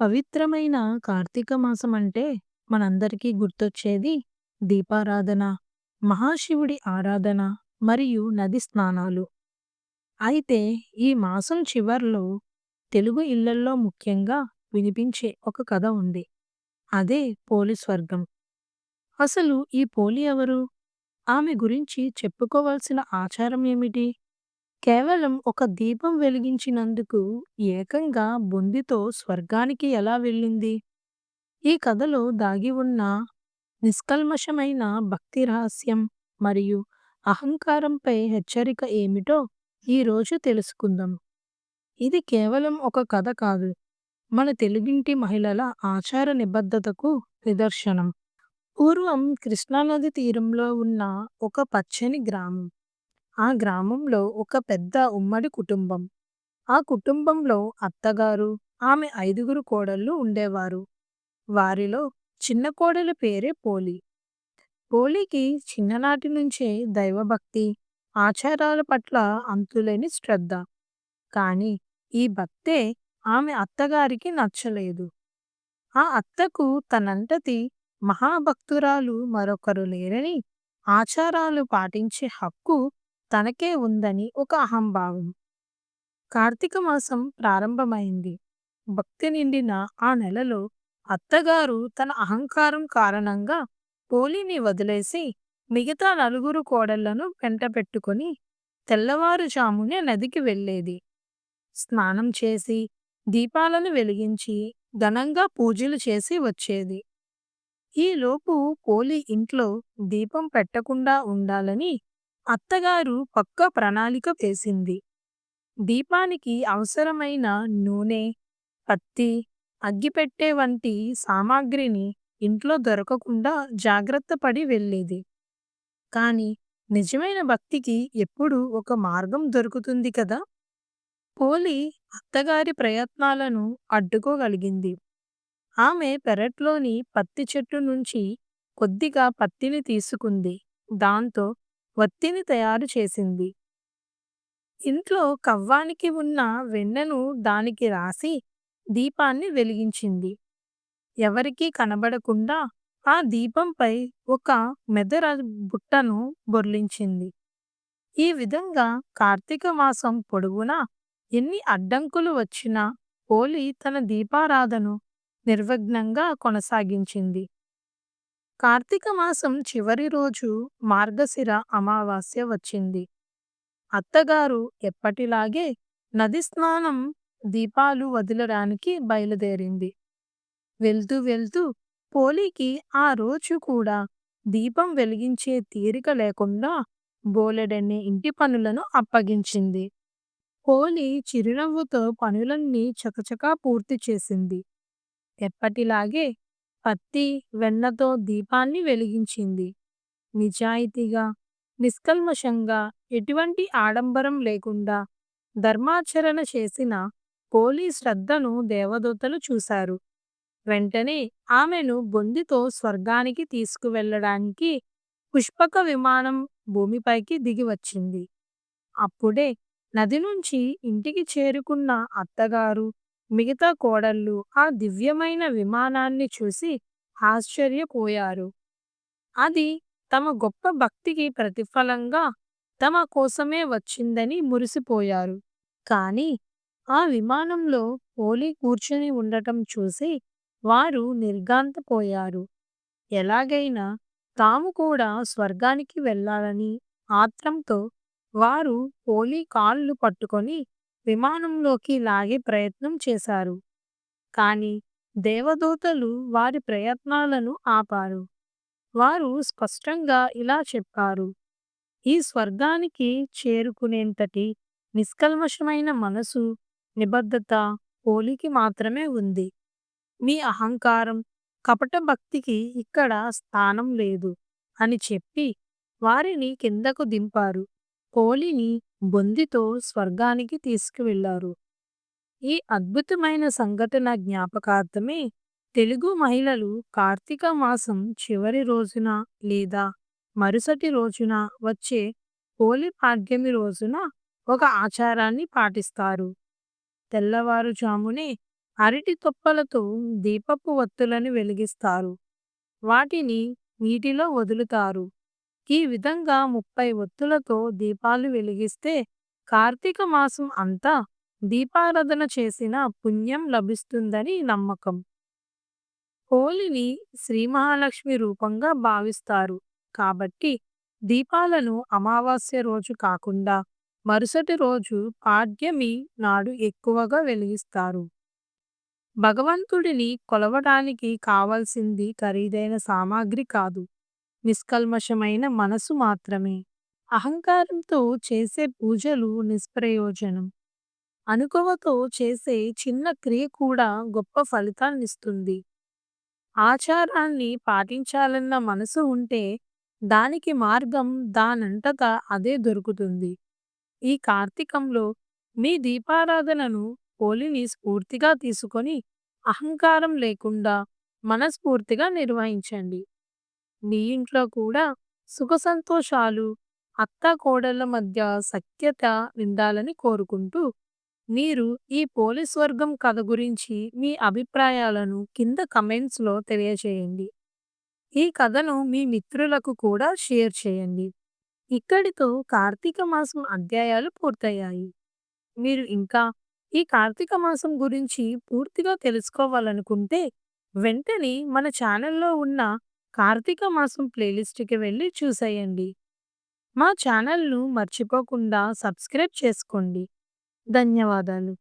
పవిత్రమైన కార్తీక మాసం అంటే మనందరికీ గుర్తొచ్చేది దీపారాధన, మహాశివుడి ఆరాధన మరియు నది స్నానాలు. అయితే ఈ మాసం చివర్లో తెలుగు ఇళ్లల్లో ముఖ్యంగా వినిపించే ఒక కథ ఉంది. అదే పోలి స్వర్గం. అసలు ఈ పోలి ఎవరు? ఆమె గురించి చెప్పుకోవాల్సిన ఆచారం ఏమిటి? కేవలం ఒక దీపం వెలిగించినందుకు ఏకంగా బొందితో స్వర్గానికి ఎలా వెళ్ళింది? ఈ కథలో దాగి ఉన్న నిష్కల్మషమైన భక్తి రహస్యం మరియు అహంకారంపై హెచ్చరిక ఏమిటో ఈరోజు తెలుసుకుందాం. ఇది కేవలం ఒక కథ కాదు, మన తెలుగింటి మహిళల ఆచార నిబద్ధతకు నిదర్శనం. పూర్వం కృష్ణానది తీరంలో ఉన్న ఒక పచ్చని గ్రామం. ఆ గ్రామంలో ఒక పెద్ద ఉమ్మడి కుటుంబం. ఆ కుటుంబంలో అత్తగారు, ఆమె 5గురు కోడళ్ళు ఉండేవారు. వారిలో చిన్న కోడలి పేరే పోలి. పోలికి చిన్ననాటి నుంచే దైవభక్తి, ఆచారాల పట్ల అంతులేని శ్రద్ధ. కానీ ఈ భక్తే ఆమె అత్తగారికి నచ్చలేదు. ఆ అత్తకు తనంతటి మహాభక్తురాలు మరొకరు లేరని, ఆచారాలు పాటించే హక్కు తనకే ఉందని ఒక అహంభావం. కార్తీక మాసం ప్రారంభమైంది. భక్తి నిండిన ఆ నెలలో అత్తగారు తన అహంకారం కారణంగా పోలిని వదిలేసి మిగతా నలుగురు కోడళ్లను వెంటపెట్టుకుని తెల్లవారుజామునే నదికి వెళ్ళేది. స్నానం చేసి దీపాలను వెలిగించి ఘనంగా పూజలు చేసి వచ్చేది. ఈలోపు పోలి ఇంట్లో దీపం పెట్టకుండా ఉండాలని అత్తగారు పక్కా ప్రణాళిక వేసింది. దీపానికి అవసరమైన నూనె, పత్తి, అగ్గిపెట్టె వంటి సామాగ్రిని ఇంట్లో దొరకకుండా జాగ్రత్త పడి వెళ్ళేది. కానీ నిజమైన భక్తికి ఎప్పుడూ ఒక మార్గం దొరుకుతుంది కదా! పోలి అత్తగారి ప్రయత్నాలను అడ్డుకోగలిగింది. ఆమె పెరట్లోని పత్తి చెట్టు నుంచి కొద్దిగా పత్తిని తీసుకుంది. దాంతో వత్తిని తయారు చేసింది. ఇంట్లో కవ్వానికి ఉన్న వెన్నను దానికి రాసి దీపాన్ని వెలిగించింది. ఎవరికీ కనబడకుండా ఆ దీపంపై ఒక మెదర బుట్టను బొర్లించింది. ఈ విధంగా కార్తీక మాసం పొడవునా ఎన్ని అడ్డంకులు వచ్చినా పోలి తన దీపారాధను నిర్విఘ్నంగా కొనసాగించింది. కార్తీక మాసం చివరి రోజు మార్గశిర అమావాస్య వచ్చింది. అత్తగారు ఎప్పటిలాగే నది స్నానం, దీపాలు వదలడానికి బయలుదేరింది. వెళ్తూ వెళ్తూ పోలికి ఆ రోజు కూడా దీపం వెలిగించే తీరిక లేకుండా బోలెడన్ని ఇంటి పనులను అప్పగించింది. పోలి చిరునవ్వుతో పనులన్నీ చకచకా పూర్తి చేసింది. ఎప్పటిలాగే పత్తి, వెన్నతో దీపాన్ని వెలిగించింది. నిజాయితీగా, నిష్కల్మషంగా, ఎటువంటి ఆడంబరం లేకుండా ధర్మాచరణ చేసిన పోలి శ్రద్ధను దేవదూతలు చూశారు. వెంటనే ఆమెను బొందితో స్వర్గానికి తీసుకువెళ్ళడానికి పుష్పక విమానం భూమిపైకి దిగి వచ్చింది. అప్పుడే నది నుంచి ఇంటికి చేరుకున్న అత్తగారు, మిగతా కోడళ్ళు ఆ దివ్యమైన విమానాన్ని చూసి ఆశ్చర్యపోయారు. అది తమ గొప్ప భక్తికి ప్రతిఫలంగా తమ కోసమే వచ్చిందని మురిసిపోయారు. కానీ ఆ విమానంలో పోలి కూర్చుని ఉండటం చూసి వారు నిర్ఘాంతపోయారు. ఎలాగైనా తాము కూడా స్వర్గానికి వెళ్ళాలని ఆత్రంతో వారు పోలి కాళ్ళు పట్టుకొని విమానంలోకి లాగే ప్రయత్నం చేశారు. కానీ దేవదూతలు వారి ప్రయత్నాలను ఆపారు. వారు స్పష్టంగా ఇలా చెప్పారు: ఈ స్వర్గానికి చేరుకునేంతటి నిష్కల్మషమైన మనసు, నిబద్ధత పోలికి మాత్రమే ఉంది. మీ అహంకారం, కపట భక్తికి ఇక్కడ స్థానం లేదు అని చెప్పి వారిని కిందకు దింపారు. పోలిని బొందితో స్వర్గానికి తీసుకువెళ్లారు. ఈ అద్భుతమైన సంఘటన జ్ఞాపకార్థమే తెలుగు మహిళలు కార్తీక మాసం చివరి రోజున లేదా మరుసటి రోజున వచ్చే హోలీ పాడ్యమి రోజున ఒక ఆచారాన్ని పాటిస్తారు. తెల్లవారుజామునే అరటి తొప్పలతో దీపపు ఒత్తులను వెలిగిస్తారు. వాటిని నీటిలో వదులుతారు. ఈ విధంగా 30 ఒత్తులతో దీపాలు వెలిగిస్తే కార్తీక మాసం అంతా దీపారాధన చేసిన పుణ్యం లభిస్తుందని నమ్మకం. హోలీని శ్రీ మహాలక్ష్మి రూపంగా భావిస్తారు. కాబట్టి దీపాలను అమావాస్య రోజు కాకుండా మరుసటి రోజు పాడ్యమి నాడు ఎక్కువగా వెలిగిస్తారు. భగవంతుడిని కొలవడానికి కావలసింది ఖరీదైన సామాగ్రి కాదు, నిష్కల్మషమైన మనసు మాత్రమే. అహంకారంతో చేసే పూజలు నిష్ప్రయోజనం. అనుకువతో చేసే చిన్న క్రియ కూడా గొప్ప ఫలితాన్నిస్తుంది. ఆచారాన్ని పాటించాలన్న మనసు ఉంటే దానికి మార్గం దానంతట అదే దొరుకుతుంది. ఈ కార్తీకంలో మీ దీపారాధనను హోలీని స్ఫూర్తిగా తీసుకొని అహంకారం లేకుండా మనస్ఫూర్తిగా నిర్వహించండి. మీ ఇంట్లో కూడా సుఖ సంతోషాలు, అత్తాకోడళ్ళ మధ్య సఖ్యత నిండాలని కోరుకుంటూ, మీరు ఈ పోలీస్ వర్గం కథ గురించి మీ అభిప్రాయాలను కింద కమెంట్స్‌లో తెలియజేయండి. ఈ కథను మీ మిత్రులకు కూడా షేర్ చేయండి. ఇక్కడితో కార్తీక మాసం అధ్యాయాలు పూర్తయ్యాయి. మీరు ఇంకా ఈ కార్తీక మాసం గురించి పూర్తిగా తెలుసుకోవాలనుకుంటే వెంటనే మన ఛానల్లో ఉన్న కార్తీక మాసం ప్లేలిస్ట్‌కి వెళ్ళి చూసేయండి. మా ఛానల్‌ను మర్చిపోకుండా సబ్స్క్రైబ్ చేసుకోండి. ధన్యవాదాలు.